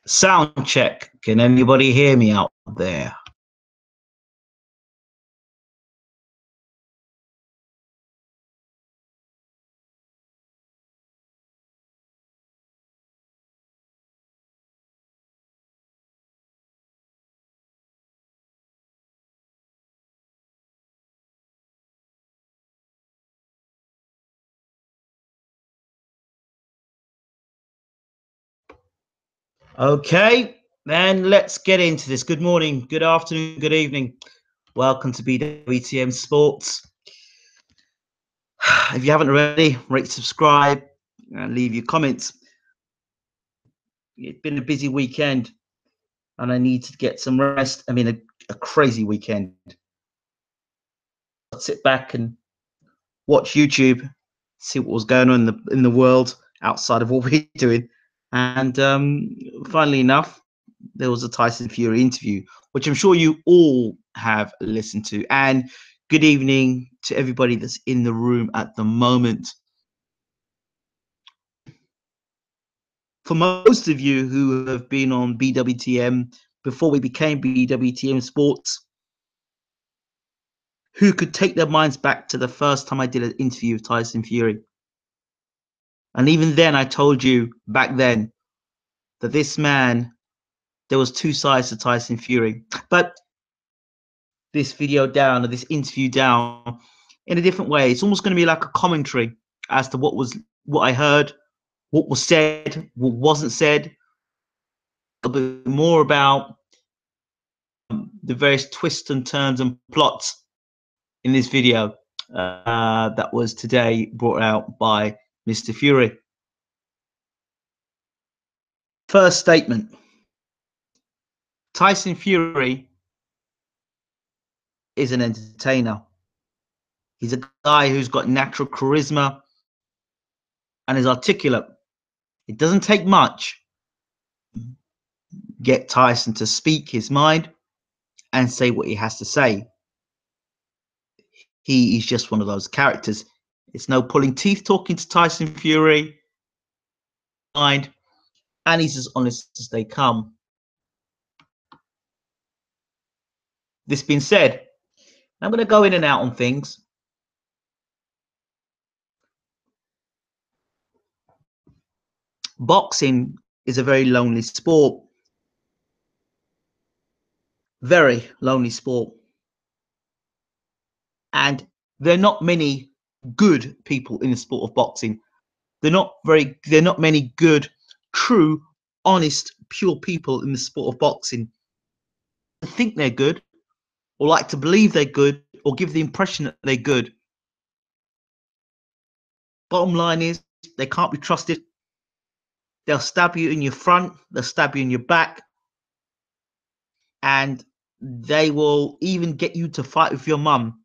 Sound check. Can anybody hear me out there? Okay, then let's get into this. Good morning, good afternoon, good evening. Welcome to BWTM Sports. If you haven't already, rate, subscribe, and leave your comments. It's been a busy weekend, and I need to get some rest. I mean, a crazy weekend. I'll sit back and watch YouTube, see what was going on in the world outside of what we're doing. And funnily enough, there was a Tyson Fury interview, which I'm sure you all have listened to. And good evening to everybody that's in the room at the moment. For most of you who have been on BWTM before we became BWTM Sports, who could take their minds back to the first time I did an interview with Tyson Fury. And even then, I told you back then that this man, there was two sides to Tyson Fury. But this video down, or this interview down, in a different way. It's almost going to be like a commentary as to what I heard, what was said, what wasn't said. A bit more about the various twists and turns and plots in this video that was today brought out by Mr. Fury. First statement: Tyson Fury is an entertainer. He's a guy who's got natural charisma and is articulate. It doesn't take much to get Tyson to speak his mind and say what he has to say. He is just one of those characters. It's no pulling teeth talking to Tyson Fury. And he's as honest as they come. This being said, I'm going to go in and out on things. Boxing is a very lonely sport. Very lonely sport. And there are not many good people in the sport of boxing. There are not many good, true, honest, pure people in the sport of boxing. They think they're good, or like to believe they're good, or give the impression that they're good. Bottom line is, they can't be trusted. They'll stab you in your front, they'll stab you in your back, and they will even get you to fight with your mum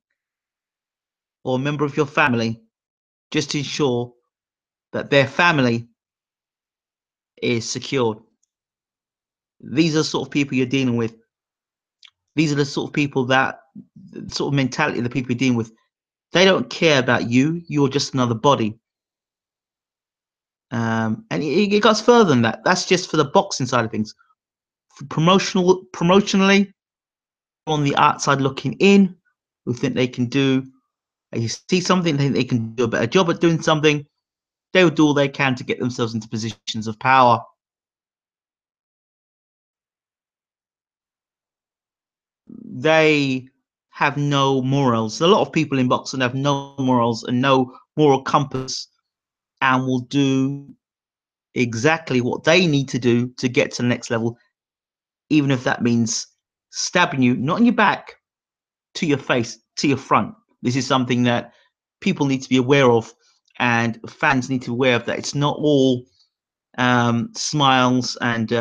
or a member of your family just to ensure that their family is secured. These are the sort of people you're dealing with. These are the sort of people that, the sort of mentality of the people you're dealing with. They don't care about you. You're just another body. And it goes further than that. That's just for the boxing side of things. For promotionally, on the outside looking in, who think they can do, you see something, they think they can do a better job at doing something, they will do all they can to get themselves into positions of power. They have no morals. A lot of people in boxing have no morals and no moral compass, and will do exactly what they need to do to get to the next level, even if that means stabbing you, not in your back, to your face, to your front. This is something that people need to be aware of, and fans need to be aware of, that it's not all smiles and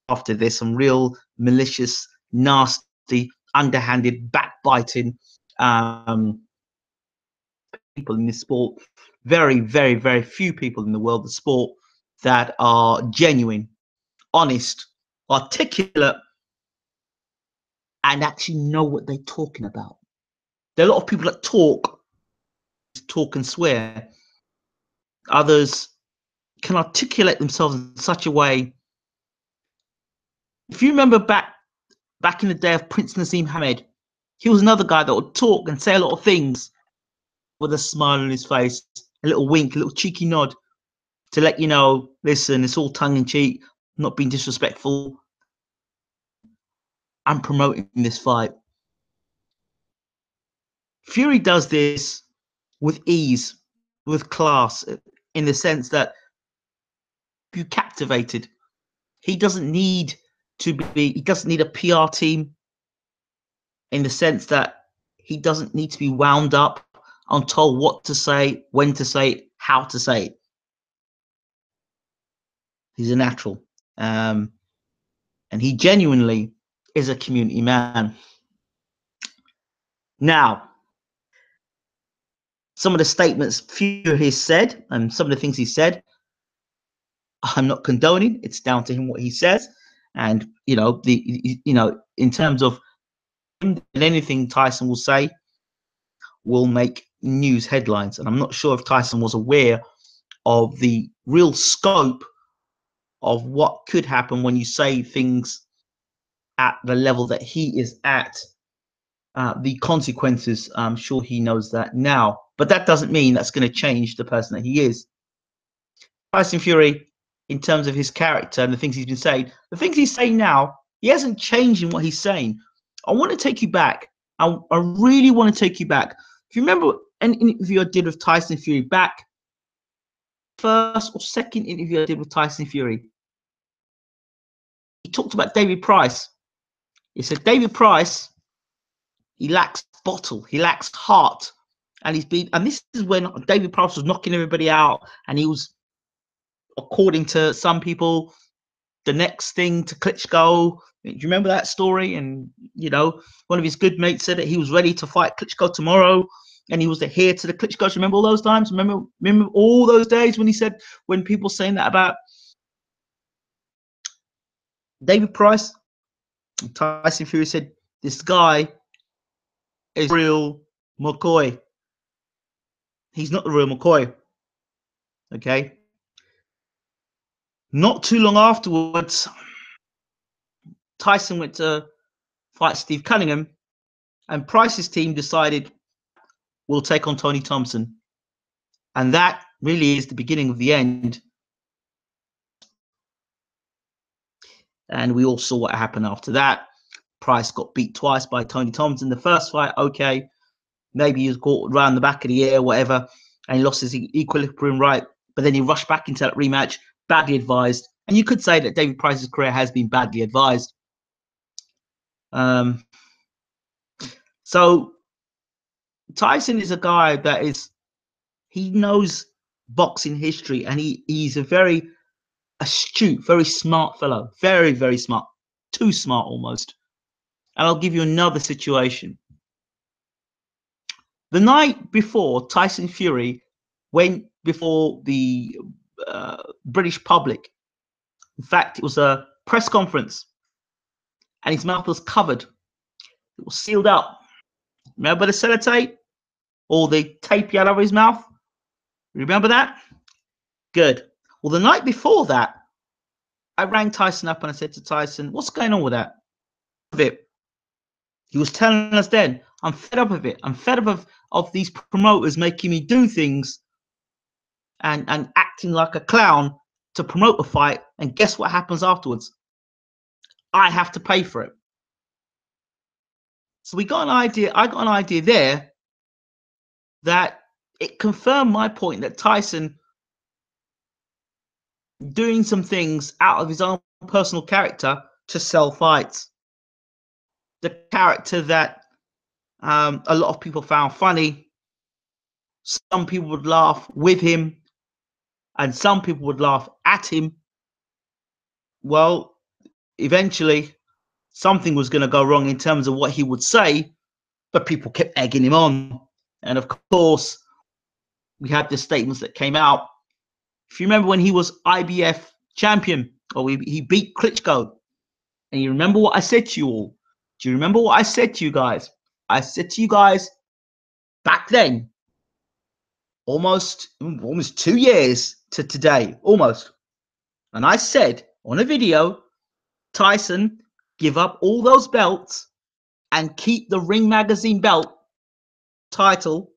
after there's some real malicious, nasty, underhanded, backbiting people in this sport. Very, very, very few people in the world of sport that are genuine, honest, articulate, and actually know what they're talking about. There are a lot of people that talk and swear. Others can articulate themselves in such a way If you remember back in the day of Prince Naseem Hamed, he was another guy that would talk and say a lot of things with a smile on his face, a little wink, a little cheeky nod to let you know, listen, it's all tongue in cheek, not being disrespectful. I'm promoting this fight. Fury does this with ease, with class, in the sense that you captivated. He doesn't need he doesn't need a PR team, in the sense that he doesn't need to be wound up and told what to say, when to say it, how to say it. He's a natural. And he genuinely is a community man. Now, some of the statements Fury has said and some of the things he said, I'm not condoning. It's down to him what he says. And, in terms of anything Tyson will say will make news headlines. And I'm not sure if Tyson was aware of the real scope of what could happen when you say things at the level that he is at. The consequences, I'm sure he knows that now. But that doesn't mean that's going to change the person that he is. Tyson Fury, in terms of his character and the things he's been saying, the things he's saying now, he hasn't changed in what he's saying. I want to take you back. I really want to take you back. If you remember an interview I did with Tyson Fury back, first or second interview I did with Tyson Fury, he talked about David Price. He said, David Price, he lacks bottle, he lacks heart. And this is when David Price was knocking everybody out, and he was, according to some people, the next thing to Klitschko. Do you remember that story? And, one of his good mates said that he was ready to fight Klitschko tomorrow, and he was the heir to the Klitschko. Remember all those times? Remember all those days when people saying that about David Price? Tyson Fury said, this guy is real McCoy. He's not the real McCoy. Okay. Not too long afterwards, Tyson went to fight Steve Cunningham, and Price's team decided we'll take on Tony Thompson. And that really is the beginning of the end. And we all saw what happened after that. Price got beat twice by Tony Thompson. The first fight, okay, maybe he was caught around the back of the ear, whatever, and he lost his equilibrium right. But then he rushed back into that rematch, badly advised. And you could say that David Price's career has been badly advised. So Tyson is a guy that he knows boxing history, and he's a very astute, very smart fellow, very, very smart, too smart almost. And I'll give you another situation. The night before Tyson Fury went before the British public, in fact, it was a press conference, and his mouth was covered. It was sealed up. Remember the sellotape? Or the tape he had over his mouth? Remember that? Good. Well, the night before that, I rang Tyson up and I said to Tyson, what's going on with that? He was telling us then, I'm fed up of it. I'm fed up of these promoters making me do things and acting like a clown to promote a fight. And guess what happens afterwards? I have to pay for it. So we got an idea. I got an idea there that it confirmed my point that Tyson doing some things out of his own personal character to sell fights. The character that a lot of people found funny. Some people would laugh with him, and some people would laugh at him. Well, eventually, something was going to go wrong in terms of what he would say, but people kept egging him on. And of course, we had the statements that came out. If you remember when he was IBF champion, or he beat Klitschko, and you remember what I said to you all? Do you remember what I said to you guys? I said to you guys back then, almost 2 years to today, almost. And I said on a video Tyson give up all those belts and keep the Ring Magazine belt title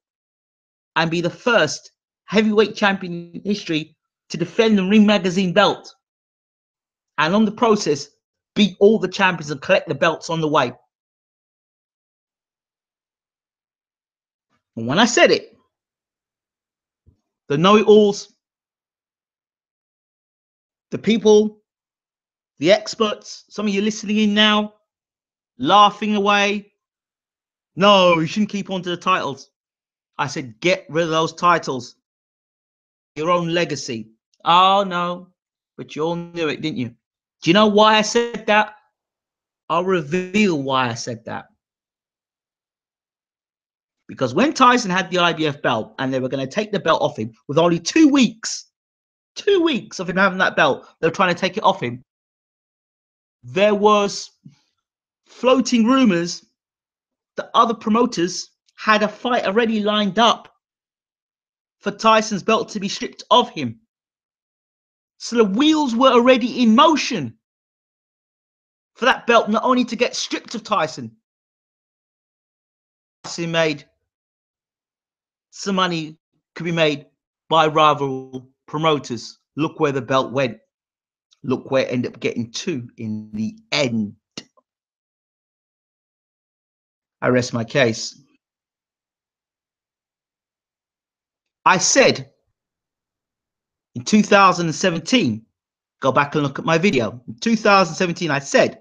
and be the first heavyweight champion in history to defend the Ring Magazine belt, and on the process beat all the champions and collect the belts on the way. And when I said it, the know-it-alls, the people, the experts, some of you listening in now, laughing away. No, you shouldn't keep on to the titles. I said, get rid of those titles. Your own legacy. Oh, no. But you all knew it, didn't you? Do you know why I said that? I'll reveal why I said that. Because when Tyson had the IBF belt and they were going to take the belt off him with only 2 weeks of him having that belt, they were trying to take it off him. There was floating rumors that other promoters had a fight already lined up for Tyson's belt to be stripped of him. So the wheels were already in motion for that belt not only to get stripped of Tyson. Tyson made some money, could be made by rival promoters. Look where the belt went. Look where it ended up getting to in the end. I rest my case. I said in 2017, go back and look at my video. In 2017, I said,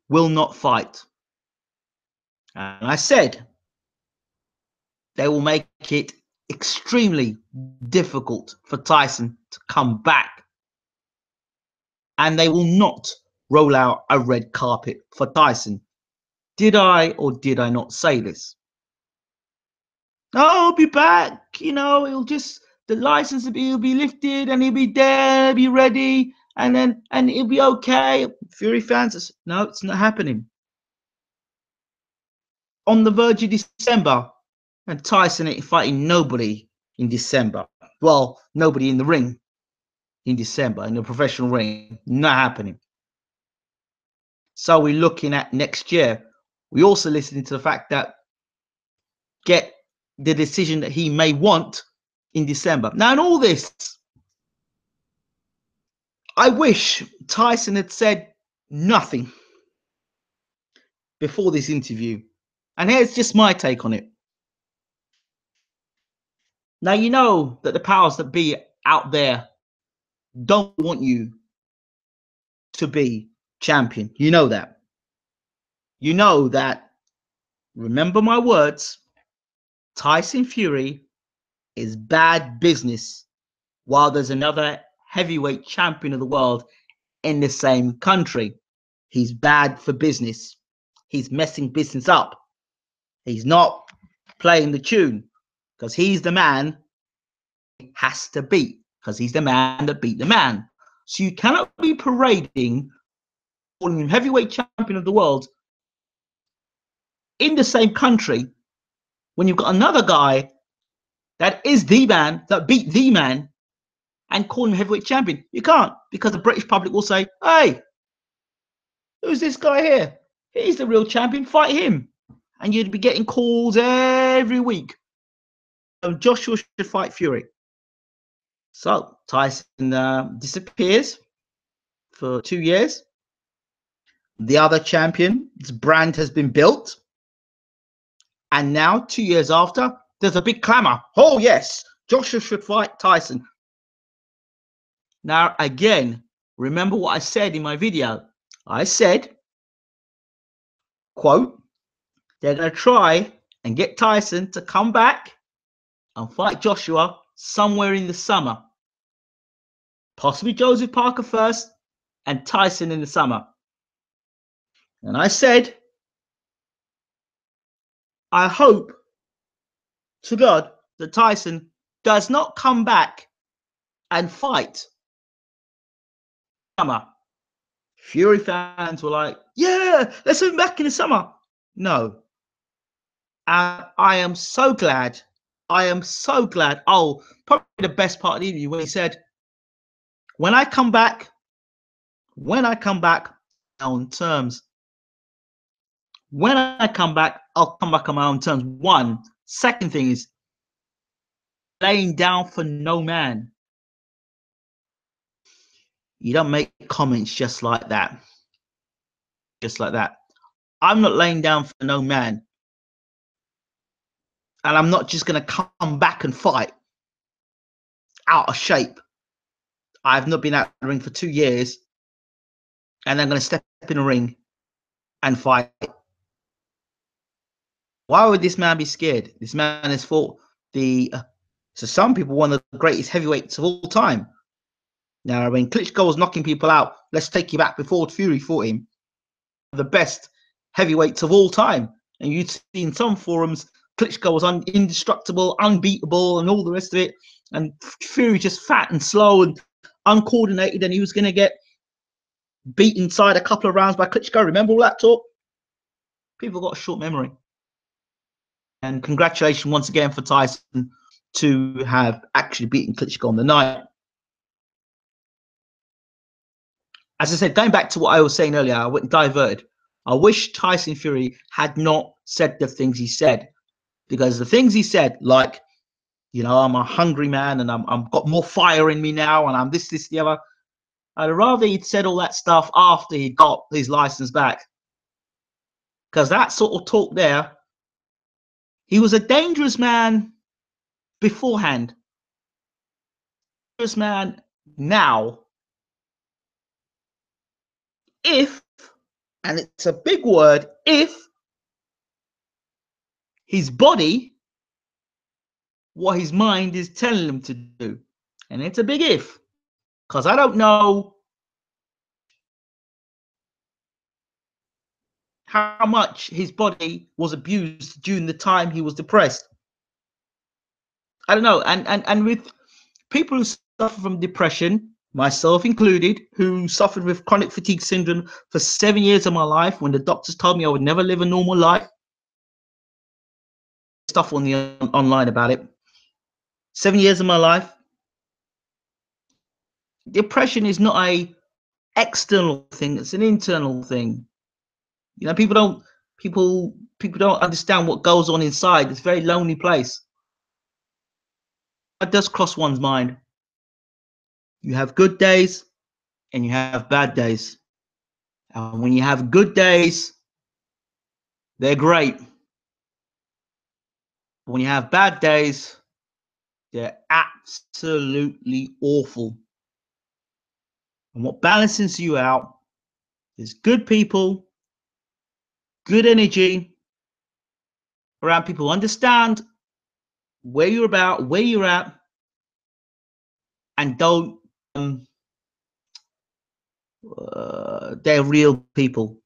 will not fight. And I said, they will make it extremely difficult for Tyson to come back. And they will not roll out a red carpet for Tyson. Did I or did I not say this? No, I'll be back. You know, it'll just, the license will be lifted and he'll be there, be ready, and it'll be okay. Fury fans, no, it's not happening. On the verge of December, and Tyson ain't fighting nobody in December. Well, nobody in the ring in December, in the professional ring. Not happening. So we're looking at next year. We also listening to the fact that get the decision that he may want in December. Now, in all this, I wish Tyson had said nothing before this interview. And here's just my take on it. Now, you know that the powers that be out there don't want you to be champion. You know that. You know that, remember my words, Tyson Fury is bad business while there's another heavyweight champion of the world in the same country. He's bad for business. He's messing business up. He's not playing the tune because he's the man he has to beat, because he's the man that beat the man. So you cannot be parading, calling him heavyweight champion of the world in the same country when you've got another guy that is the man, that beat the man, and call him heavyweight champion. You can't, because the British public will say, hey, who's this guy here? He's the real champion, fight him. And you'd be getting calls every week. Joshua should fight Fury. So Tyson disappears for 2 years. The other champion's brand has been built. And now, 2 years after, there's a big clamor. Oh, yes, Joshua should fight Tyson. Now, again, remember what I said in my video. I said, quote, they're going to try and get Tyson to come back and fight Joshua somewhere in the summer. Possibly Joseph Parker first and Tyson in the summer. And I said, I hope to God that Tyson does not come back and fight summer. Fury fans were like, yeah, let's have him back in the summer. No. And I am so glad. I am so glad. Oh, probably the best part of the interview when he said, when I come back, When I come back on terms. When I come back, I'll come back on my own terms. One. Second thing is laying down for no man. You don't make comments just like that. Just like that. I'm not laying down for no man. And I'm not just going to come back and fight out of shape. I've not been out of the ring for 2 years. And I'm going to step in the ring and fight. Why would this man be scared? This man has fought to some people, one of the greatest heavyweights of all time. Now, when Klitschko was knocking people out, let's take you back before Fury fought him, the best heavyweights of all time. And you'd see in some forums, Klitschko was indestructible, unbeatable, and all the rest of it. And Fury just fat and slow and uncoordinated, and he was going to get beat inside a couple of rounds by Klitschko. Remember all that talk? People got a short memory. And congratulations once again for Tyson to have actually beaten Klitschko on the night. As I said, going back to what I was saying earlier, I went diverted. I wish Tyson Fury had not said the things he said, because the things he said, like, you know, I'm a hungry man and I've got more fire in me now and I'm this, the other. I'd rather he'd said all that stuff after he got his license back, because that sort of talk there, he was a dangerous man beforehand. Dangerous man now. If, and it's a big word, if his body, what his mind is telling him to do. And it's a big if, because I don't know how much his body was abused during the time he was depressed. I don't know. And with people who suffer from depression, myself included, who suffered with chronic fatigue syndrome for 7 years of my life, when the doctors told me I would never live a normal life, stuff on the online about it. 7 years of my life. Depression is not a external thing; it's an internal thing. You know, people don't understand what goes on inside. It's a very lonely place. That does cross one's mind. You have good days and you have bad days. And when you have good days, they're great. But when you have bad days, they're absolutely awful. And what balances you out is good people, good energy around people who understand where you're about, where you're at, and don't they're real people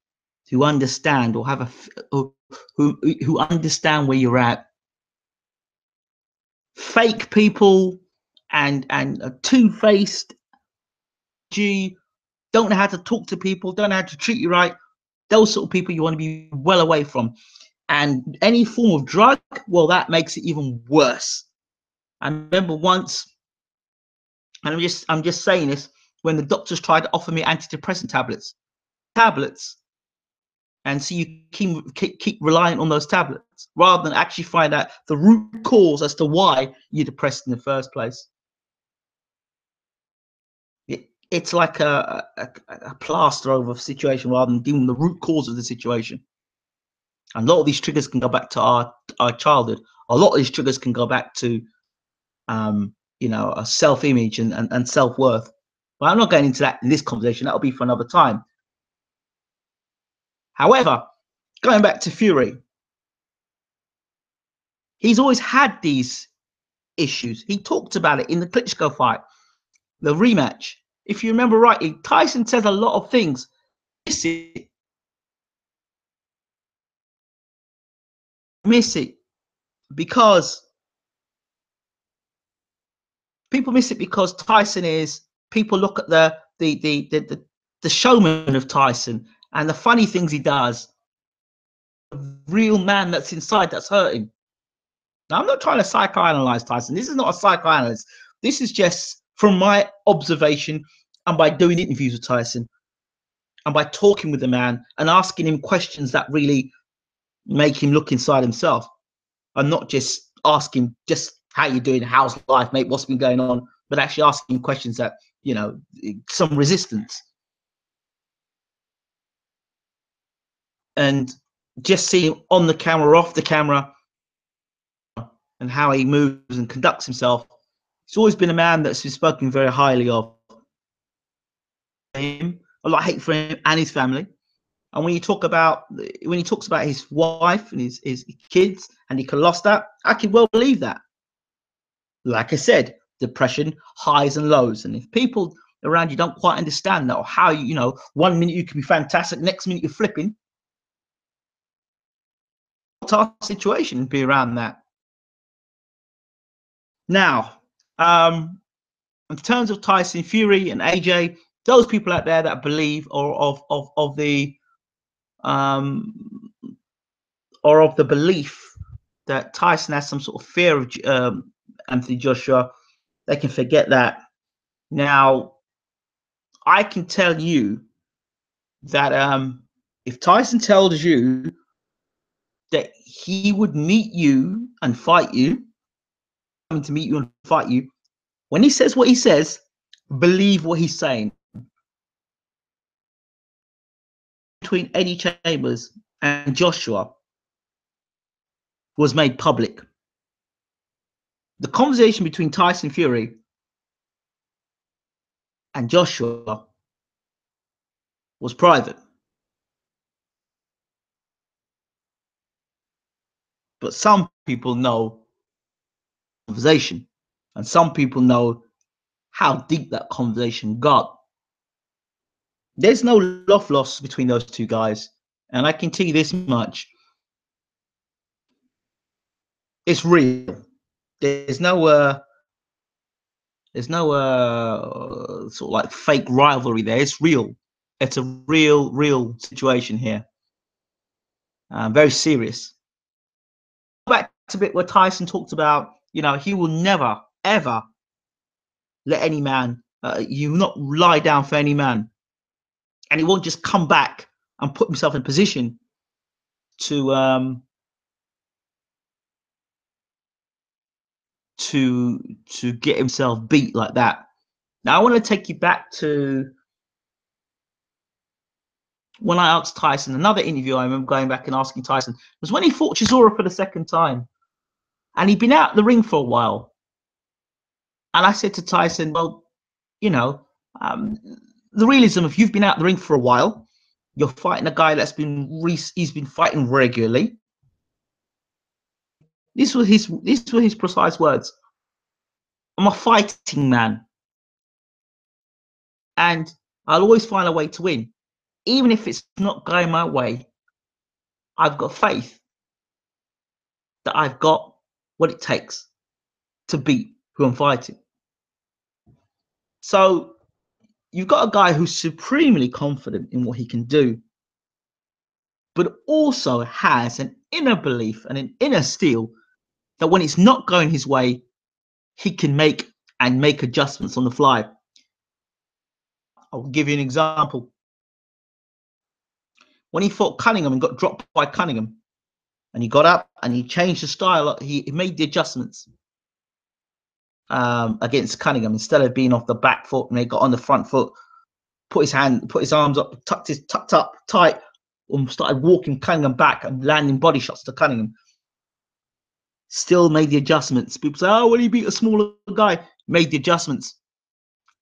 who understand or have who understand where you're at. Fake people and two-faced, don't know how to talk to people, don't know how to treat you right. Those sort of people you want to be well away from. And any form of drug, well, that makes it even worse. I remember once, and I'm just saying this, when the doctors tried to offer me antidepressant tablets, and so you keep relying on those tablets rather than actually find out the root cause as to why you're depressed in the first place. It's like a plaster over a situation rather than dealing with the root cause of the situation. And a lot of these triggers can go back to our childhood. A lot of these triggers can go back to you know, a self-image and self-worth. But I'm not going into that in this conversation. That'll be for another time. However, going back to Fury, he's always had these issues. He talked about it in the Klitschko fight, the rematch. If you remember rightly, Tyson says a lot of things. Miss it because people miss it because Tyson is, people look at the showman of Tyson and the funny things he does. The real man that's inside that's hurting. Now, I'm not trying to psychoanalyze Tyson. This is not a psychoanalyst. This is just from my observation and by doing interviews with Tyson. and by talking with the man and asking him questions that really make him look inside himself, and not just asking just how you doing, how's life, mate, what's been going on, but actually asking questions that, you know, some resistance. And just seeing on the camera, off the camera, and how he moves and conducts himself, he's always been a man that's been spoken very highly of him, a lot of hate for him and his family. And when he talks about his wife and his kids, and he can lost that, I can well believe that. Like I said, depression, highs and lows. And if people around you don't quite understand that, or how you know, 1 minute you can be fantastic, next minute you're flipping, tough situation and be around that. Now, in terms of Tyson Fury and AJ, those people out there that believe or of the belief that Tyson has some sort of fear of Anthony Joshua, they can forget that. Now, I can tell you that if Tyson tells you that he would meet you and fight you, coming to meet you and fight you, when he says what he says, believe what he's saying. Between Eddie Chambers and Joshua was made public. The conversation between Tyson Fury and Joshua was private. But some people know the conversation, and some people know how deep that conversation got. There's no love lost between those two guys, and I can tell you this much: it's real. There's no sort of like fake rivalry there. It's real. It's a real situation here. Very serious. Back to a bit where Tyson talked about, you know, he will never ever let any man, you will not lie down for any man, and he won't just come back and put himself in a position to get himself beat like that. Now, I want to take you back to when I asked Tyson, another interview I remember going back and asking Tyson, was when he fought Chisora for the second time. And he'd been out the ring for a while. And I said to Tyson, well, you know, the realism, if you've been out the ring for a while, you're fighting a guy that's he's been fighting regularly. These were his precise words. I'm a fighting man, and I'll always find a way to win. Even if it's not going my way, I've got faith that I've got what it takes to beat who I'm fighting. So you've got a guy who's supremely confident in what he can do, but also has an inner belief and an inner steel that when it's not going his way, he can make adjustments on the fly. I'll give you an example. When he fought Cunningham and got dropped by Cunningham, and he got up and he changed the style, he made the adjustments against Cunningham. Instead of being off the back foot, and they got on the front foot, put his arms up, tucked up tight, and started walking Cunningham back and landing body shots to Cunningham. Still made the adjustments. People say, oh, well, he beat a smaller guy. Made the adjustments.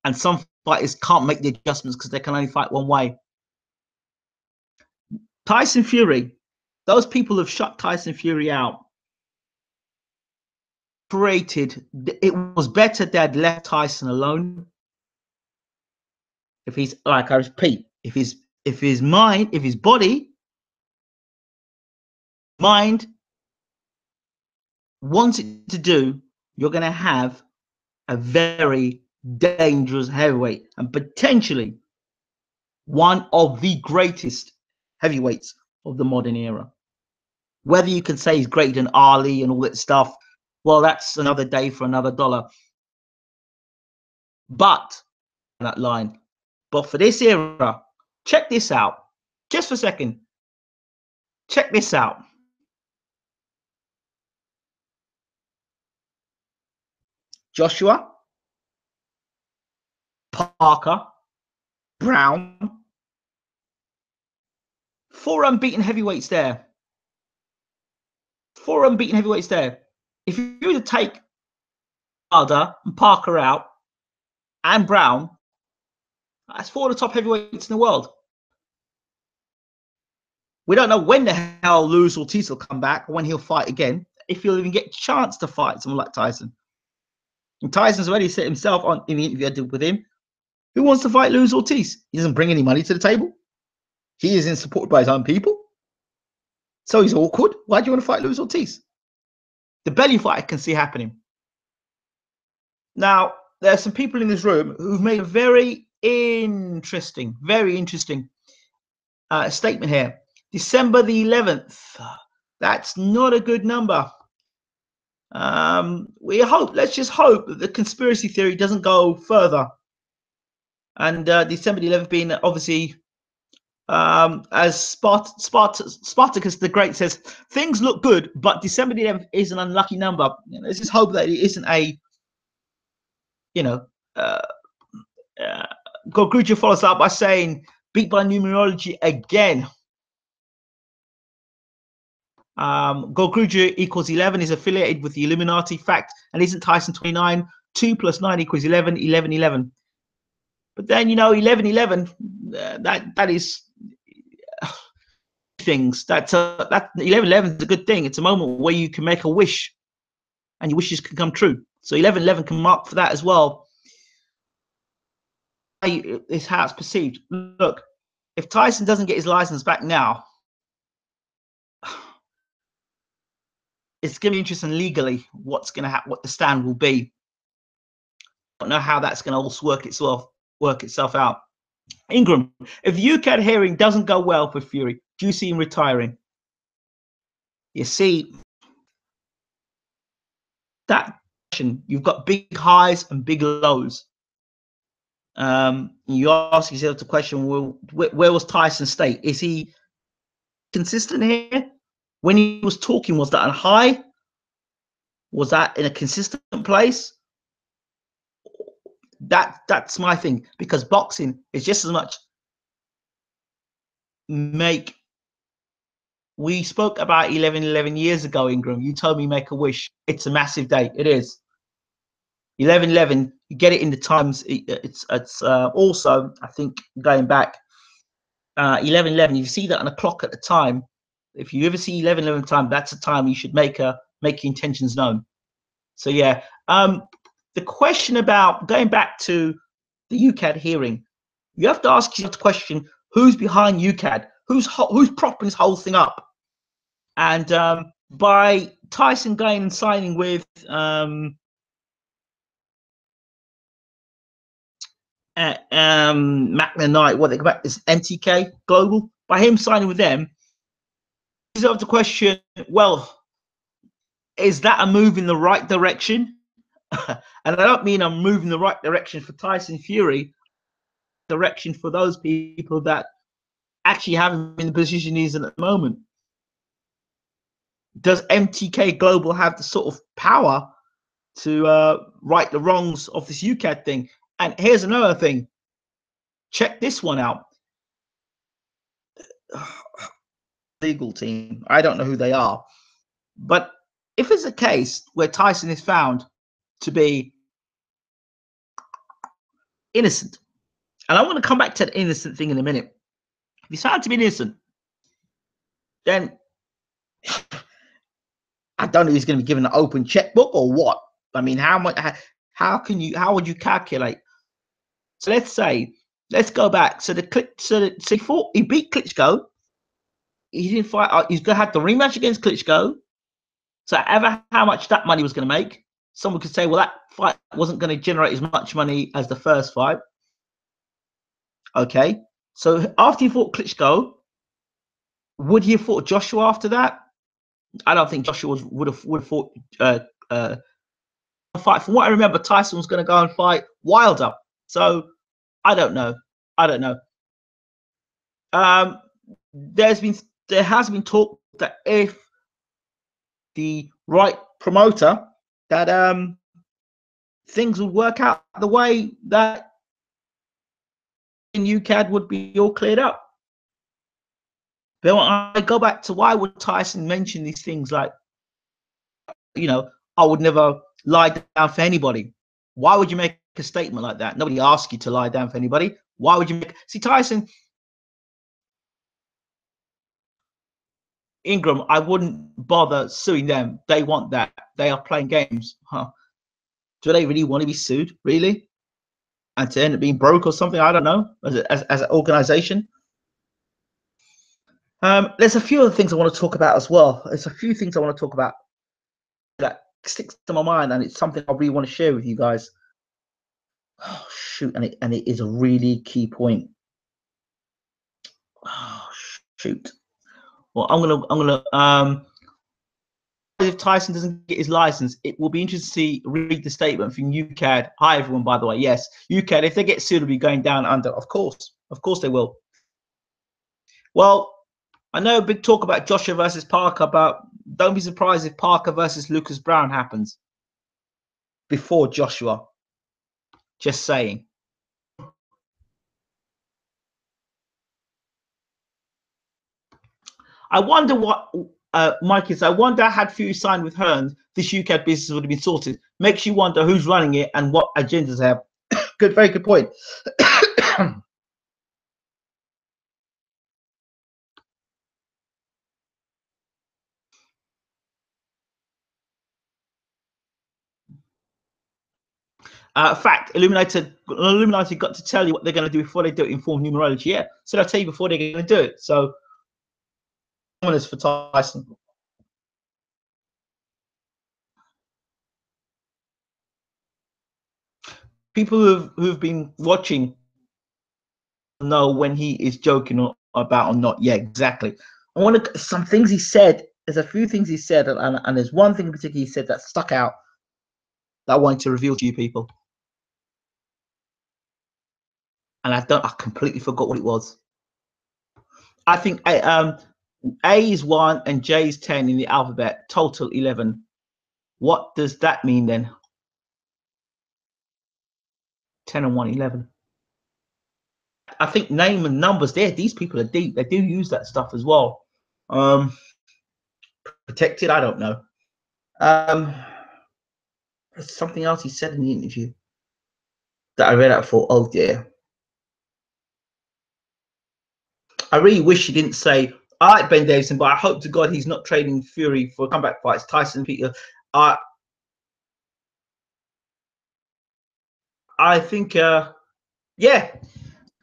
And some fighters can't make the adjustments because they can only fight one way. Tyson Fury, those people have shut Tyson Fury out. It was better they'd left Tyson alone. If he's, like I repeat, if his mind wants it to do, you're going to have a very dangerous heavyweight, and potentially one of the greatest heavyweights of the modern era. Whether you can say he's greater than Ali and all that stuff, well, that's another day for another dollar. But that line, but for this era, Check this out. Just for a second. Check this out. Joshua, Parker, Brown, 4 unbeaten heavyweights there. 4 unbeaten heavyweights there. If you were to take Wilder and Parker out and Brown, that's 4 of the top heavyweights in the world. We don't know when the hell Luis Ortiz will come back or when he'll fight again, if he'll even get a chance to fight someone like Tyson. And Tyson's already said himself in the interview I did with him, who wants to fight Luis Ortiz? He doesn't bring any money to the table. He isn't supported by his own people. So he's awkward. Why do you want to fight Luis Ortiz? The belly fight I can see happening. Now, there are some people in this room who've made a very interesting statement here. December the 11th. That's not a good number. Let's just hope that the conspiracy theory doesn't go further. And December the 11th being obviously, as Spartacus the Great says, things look good, but December the 11th is an unlucky number. Let's just hope that it isn't a, Gogruja follows up by saying, beat by numerology again. Gogruja equals 11 is affiliated with the Illuminati fact, and isn't Tyson 29? 2 plus 9 equals 11, 11, 11. But then, 11, 11, that is things. That 11, 11 is a good thing. It's a moment where you can make a wish and your wishes can come true. So 11, 11 can mark for that as well. It's how it's perceived. Look, if Tyson doesn't get his license back now, it's going to be interesting legally what's going to happen, what the stand will be. I don't know how that's going to also work itself out. Ingram, if the UCAD hearing doesn't go well for Fury, do you see him retiring? You see, that question, you've got big highs and big lows. You ask yourself the question, well, where was Tyson's state? Is he consistent here? When he was talking, was that a high? Was that in a consistent place? That's my thing, because boxing is just as much make. We spoke about 11 years ago, Ingram. You told me make a wish. It's a massive day. It is. 11 you get it in the times. It's also, I think, going back 11 you see that on a clock at the time. If you ever see 11 time, that's the time you should make your intentions known. So yeah, the question about going back to the UCAD hearing, you have to ask yourself the question: who's behind UCAD? Who's propping this whole thing up? And by Tyson going and signing with Mack the Knight, what they go back is MTK Global. By him signing with them, you have to question: well, is that a move in the right direction? And I don't mean I'm moving the right direction for Tyson Fury, direction for those people that actually have him in the position he's in at the moment. Does MTK Global have the sort of power to right the wrongs of this UCAD thing? And here's another thing. Check this one out. Legal team. I don't know who they are. But if it's a case where Tyson is found to be innocent, and I want to come back to the innocent thing in a minute. If he's found to be innocent, then I don't know if he's going to be given an open checkbook or what. I mean, how would you calculate? So let's go back. So he beat Klitschko. He didn't fight. He's going to have the rematch against Klitschko. So how much that money was going to make, someone could say, well, that fight wasn't going to generate as much money as the first fight. Okay. So after he fought Klitschko, would he have fought Joshua after that? I don't think Joshua would have fought fight. From what I remember, Tyson was going to go and fight Wilder. So I don't know. There has been talk that if the right promoter, that things would work out the way that in UCAD would be all cleared up. But I go back to, why would Tyson mention these things like, you know, I would never lie down for anybody? Why would you make a statement like that? Nobody asked you to lie down for anybody. Why would you make? See, Tyson, Ingram, I wouldn't bother suing them. They want that. They are playing games. Huh? Do they really want to be sued? Really? And to end up being broke or something? I don't know. As an organization. There's a few other things I want to talk about as well. There's a few things I want to talk about that sticks to my mind, and it's something I really want to share with you guys. Oh shoot, and it is a really key point. Oh shoot. Well, I'm gonna if Tyson doesn't get his license, it will be interesting to read the statement from UCAD. Hi everyone, by the way. Yes, UCAD, if they get sued, will be going down under. Of course they will. Well, I know a big talk about Joshua versus Parker, but don't be surprised if Parker versus Lucas Brown happens before Joshua. Just saying. I wonder what, Mike is. I wonder, had Fury signed with Hearns, this UCAD business would have been sorted. Makes you wonder who's running it and what agendas they have. Good, very good point. Fact, Illuminati got to tell you what they're going to do before they do it in form numerology. Yeah, so they'll tell you before they're going to do it. So, for Tyson. People who've been watching know when he is joking about or not. Yeah, exactly. I want to some things he said. There's a few things he said, and there's one thing in particular he said that stuck out that I wanted to reveal to you people. And I completely forgot what it was. I think A is 1 and J is 10 in the alphabet, total 11. What does that mean then? 10 and 1, 11. I think name and numbers there, these people are deep. They do use that stuff as well. Protected, I don't know. There's something else he said in the interview that I read out for. Oh dear. I really wish he didn't say, I like Ben Davison, but I hope to God he's not trading Fury for comeback fights. Tyson Peter. I think, yeah,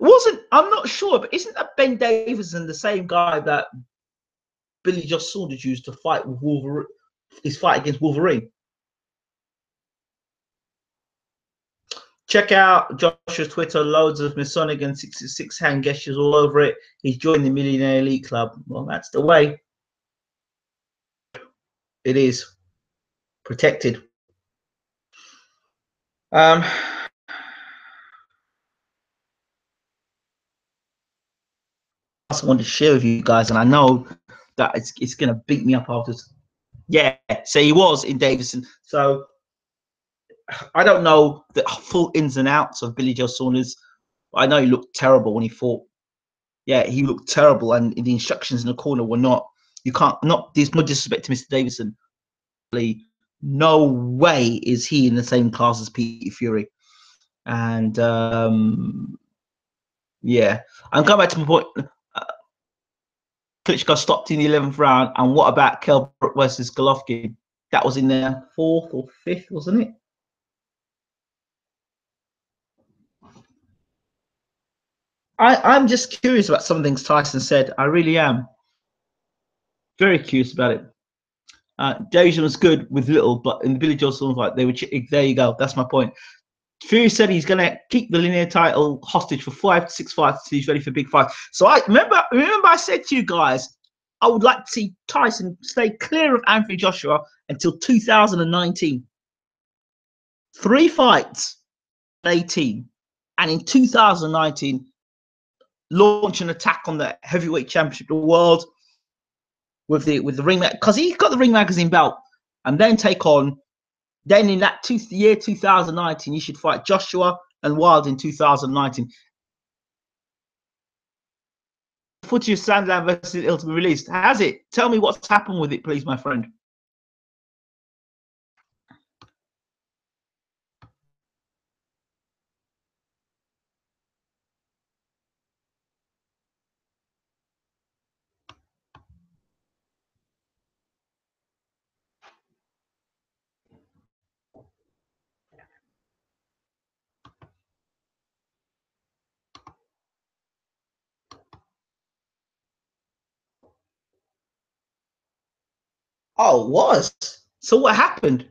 I'm not sure, but isn't that Ben Davison the same guy that Billy Josh Saunders used to fight with Wolverine, his fight against Wolverine? Check out Josh's Twitter, loads of Masonic and 666 hand gestures all over it. He's joined the Millionaire Elite Club. Well, that's the way. It is protected. I also wanted to share with you guys, and I know that it's going to beat me up after this. Yeah, so he was in Davison. So I don't know the full ins and outs of Billy Joe Saunders. But I know he looked terrible when he fought. Yeah, he looked terrible, and the instructions in the corner were not. You can't. Not. There's no disrespect to Mr. Davison. No way is he in the same class as Pete Fury. And yeah, I'm going back to my point. Klitschko stopped in the 11th round, and what about Kell Brook versus Golovkin? That was in the 4th or 5th, wasn't it? I'm just curious about some things Tyson said. I really am. Very curious about it. Davison was good with little, but in the Billy Joe Saunders fight, they were. There you go. That's my point. Fury said he's going to keep the linear title hostage for 5 to 6 fights until he's ready for big fights. So I remember I said to you guys, I would like to see Tyson stay clear of Anthony Joshua until 2019. 3 fights, 18, and in 2019, launch an attack on the heavyweight championship of the world with the ring, because he's got the Ring Magazine belt, and then take on. Then in that year 2019, you should fight Joshua and Wilder in 2019. Footage of Sandown versus Hill to be released. Has it? Tell me what's happened with it, please, my friend. Oh, it was. So what happened?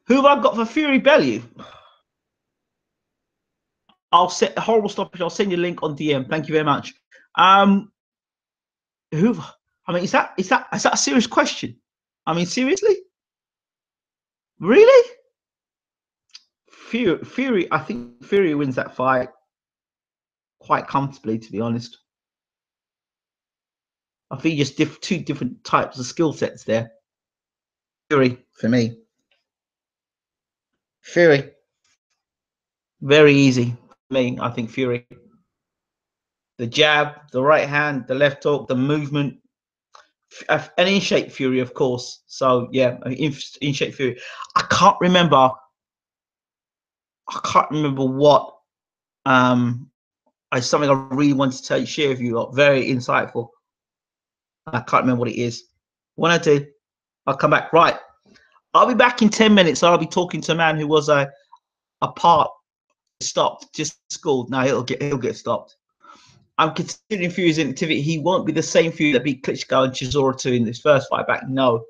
Who have I got for Fury Bellew? I'll set a horrible stoppage. I'll send you a link on DM. Thank you very much. Who? I mean, is that a serious question? I mean, seriously? Really? Fury. I think Fury wins that fight quite comfortably, to be honest. I think just two different types of skill sets there. Fury for me. Fury. Very easy for me. I think Fury. The jab, the right hand, the left hook, the movement, an in shape Fury, of course. So yeah, in shape Fury. I can't remember what it's something I really wanted to share with you. Very insightful. I can't remember what it is. When I do, I'll come back. Right. I'll be back in 10 minutes. I'll be talking to a man who was a part stopped, just scored. Now he'll get stopped. I'm considering Fury's inactivity. He won't be the same Fury that beat Klitschko and Chisora 2 in this first fight back. No.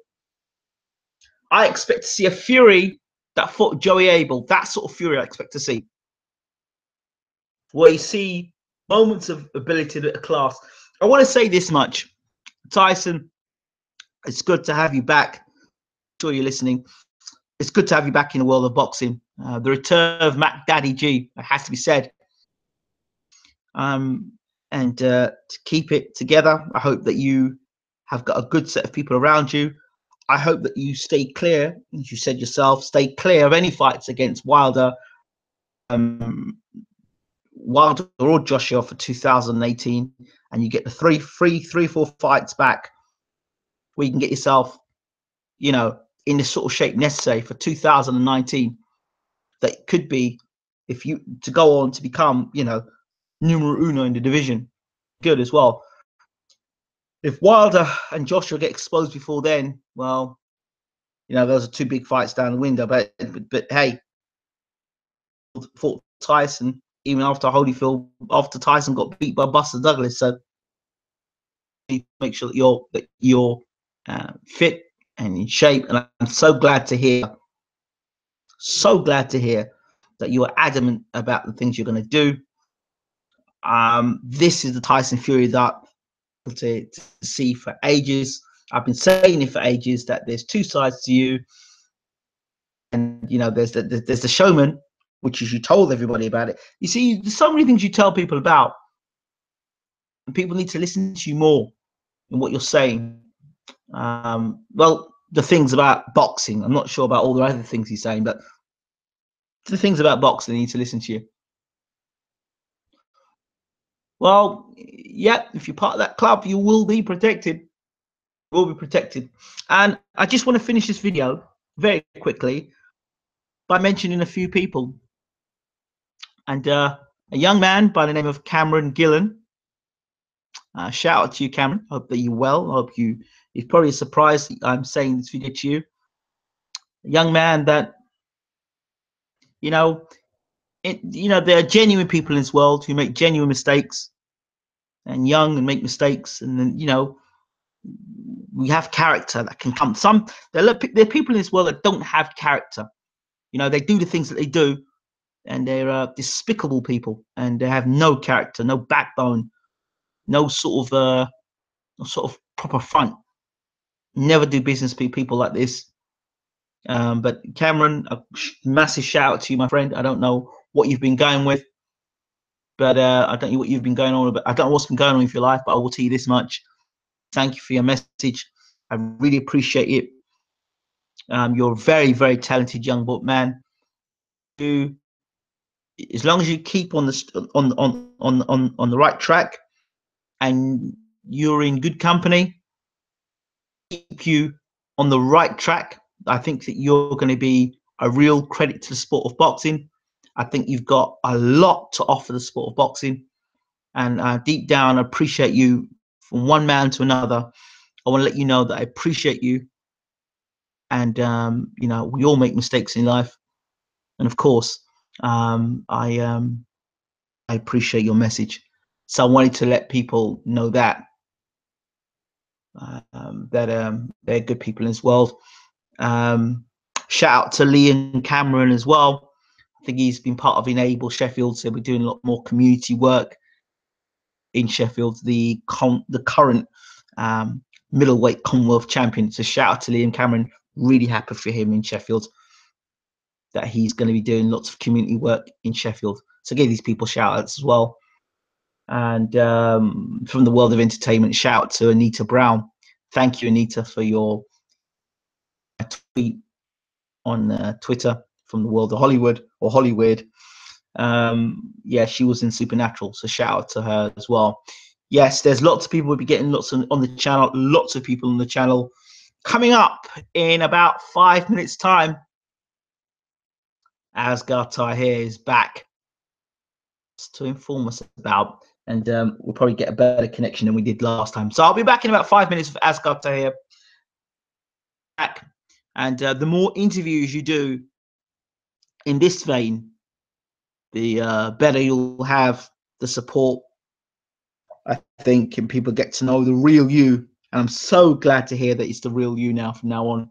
I expect to see a Fury that fought Joey Abel. That sort of Fury I expect to see. Where you see moments of ability that are class. I want to say this much. Tyson, it's good to have you back. I'm sure you're listening. It's good to have you back in the world of boxing. The return of Mack Daddy G, it has to be said. And to keep it together, I hope that you have got a good set of people around you. I hope that you stay clear, as you said yourself, stay clear of any fights against Wilder, Wilder or Joshua for 2018, and you get the three, four fights back where you can get yourself, you know, in the sort of shape necessary for 2019. That could be, if you to go on to become, you know, numero uno in the division, good as well. If Wilder and Joshua get exposed before then, well, you know, those are two big fights down the window. But hey, fought Tyson even after Holyfield, after Tyson got beat by Buster Douglas. So make sure that you're fit and in shape. And I'm so glad to hear that you are adamant about the things you're going to do. This is the Tyson Fury that to see for ages. I've been saying it for ages that there's two sides to you, and you know there's the showman, which is you told everybody about it. You see, there's so many things you tell people about, and people need to listen to you more in what you're saying. Well, the things about boxing, I'm not sure about all the other things he's saying, but the things about boxing, they need to listen to you. Well, yeah, if you're part of that club, you will be protected. Will be protected. And I just want to finish this video very quickly by mentioning a few people. And a young man by the name of Cameron Gillen. Shout out to you, Cameron. Hope that you're well. I hope it's probably a surprise that I'm saying this video to you. A young man that, you know, there are genuine people in this world who make genuine mistakes, and young and make mistakes, and then, you know, we have character that can come. There are people in this world that don't have character. You know, they do the things that they do, and they're despicable people, and they have no character, no backbone, no sort of proper front. Never do business with people like this. But Cameron, a massive shout out to you, my friend. I don't know what you've been going with, But I don't know what you've been going on, but I don't know what's been going on with your life, but I will tell you this much. Thank you for your message. I really appreciate it. You're a very, very talented young man. You, as long as you keep on the on the right track, and you're in good company, keep you on the right track, I think that you're going to be a real credit to the sport of boxing. I think you've got a lot to offer the sport of boxing, and deep down, I appreciate you from one man to another. I want to let you know that I appreciate you, and you know, we all make mistakes in life, and of course, I appreciate your message. So I wanted to let people know that they're good people in this world. Shout out to Liam Cameron as well. I think he's been part of Enable Sheffield, so we're doing a lot more community work in Sheffield. The current middleweight Commonwealth champion. So shout out to Liam Cameron. Really happy for him in Sheffield, that he's going to be doing lots of community work in Sheffield. So give these people shout outs as well. And from the world of entertainment, shout out to Anita Brown. Thank you, Anita, for your tweet on Twitter from the world of Hollywood or Hollywood. Yeah, she was in Supernatural, so shout out to her as well. Yes, there's lots of people. We'll be getting lots on the channel, lots of people on the channel. Coming up in about 5 minutes time, Asghar Tahir is back to inform us about, and we'll probably get a better connection than we did last time. So I'll be back in about 5 minutes with Asghar Tahir. Back. And the more interviews you do in this vein, the better you'll have the support, I think, and people get to know the real you. And I'm so glad to hear that it's the real you now from now on.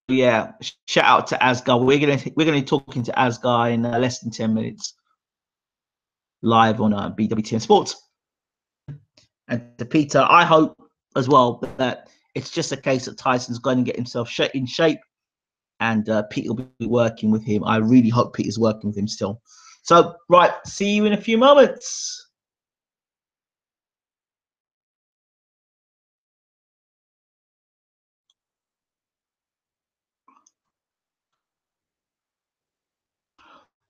Yeah, shout out to Asghar. We're gonna be talking to Asghar in less than 10 minutes, live on BWTM Sports. And to Peter, I hope as well that it's just a case that Tyson's going to get himself in shape, and Peter will be working with him. I really hope Peter's working with him still. So, right, see you in a few moments.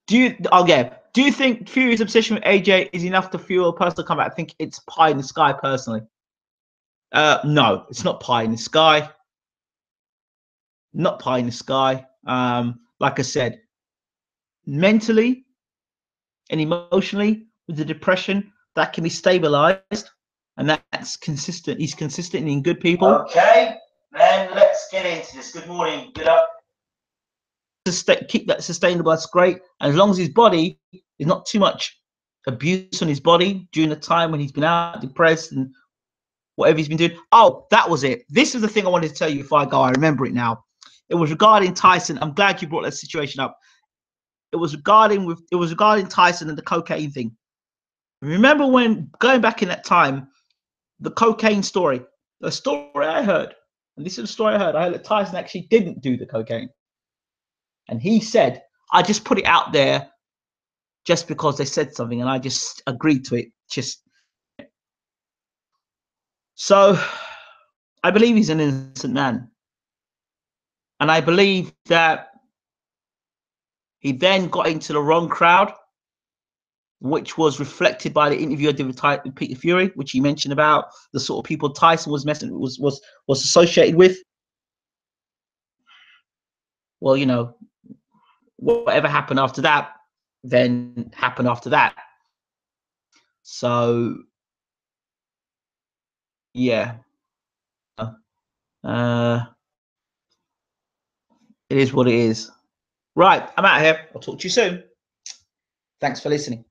Do you think Fury's obsession with AJ is enough to fuel a personal comeback? I think it's pie in the sky, personally. No, it's not pie in the sky. Not pie in the sky. Like I said, mentally and emotionally, with the depression, that can be stabilized, and that's consistent. He's consistent in good people. Okay, then let's get into this. Good morning. Good up. Keep that sustainable. That's great. And as long as his body is not too much abuse on his body during the time when he's been out depressed and whatever he's been doing. Oh, that was it. This is the thing I wanted to tell you before I go. I remember it now. It was regarding Tyson. I'm glad you brought that situation up. It was regarding Tyson and the cocaine thing. Remember when going back in that time, the cocaine story, the story I heard, and this is the story I heard that Tyson actually didn't do the cocaine. And he said, I just put it out there just because they said something and I just agreed to it. So I believe he's an innocent man. And I believe that he then got into the wrong crowd, which was reflected by the interview I did with Peter Fury, which he mentioned about the sort of people Tyson was associated with. Well, you know, whatever happened after that, then happened after that. So, yeah, it is what it is. Right, I'm out of here. I'll talk to you soon. Thanks for listening.